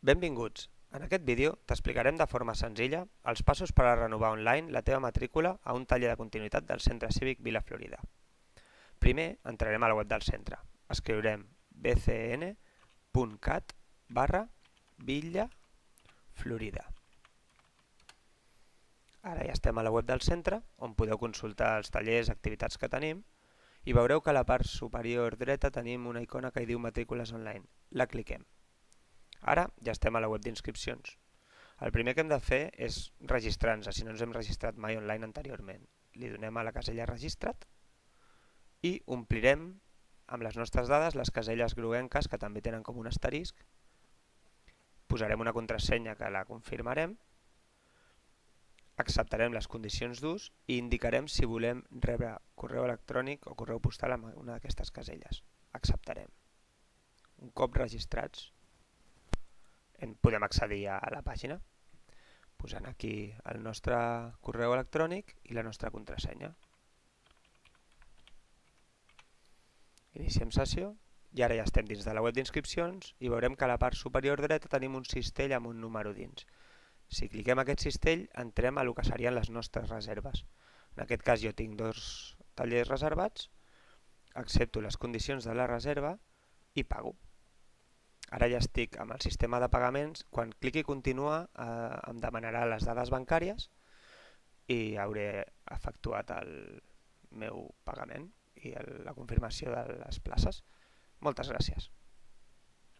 Benvinguts! En aquest vídeo t'explicarem de forma senzilla els passos per a renovar online la teva matrícula a un taller de continuïtat del Centre Cívic Vila Florida. Primer entrarem a la web del centre. Escriurem bcn.cat/Villa Florida. Ara ja estem a la web del centre, on podeu consultar els tallers i activitats que tenim, i veureu que a la part superior dreta tenim una icona que hi diu matrícules online. La cliquem. Ara ja estem a la web d'inscripcions. El primer que hem de fer és registrar-nos, si no ens hem registrat mai online anteriorment. Li donem a la casella registrat i omplirem amb les nostres dades les caselles groguenques que també tenen com un asterisc. Posarem una contrasenya que la confirmarem, acceptarem les condicions d'ús i indicarem si volem rebre correu electrònic o correu postal amb una d'aquestes caselles. Acceptarem. Un cop registrats, podem accedir a la pàgina posant aquí el nostre correu electrònic i la nostra contrasenya. Iniciem sessió i ara ja estem dins de la web d'inscripcions i veurem que a la part superior dreta tenim un cistell amb un número dins. Si cliquem aquest cistell entrem a lo que serien les nostres reserves. En aquest cas jo tinc 2 tallers reservats, accepto les condicions de la reserva i pago. Ara ja estic amb el sistema de pagaments, quan cliqui continuar em demanarà les dades bancàries i hauré efectuat el meu pagament i la confirmació de les places. Moltes gràcies.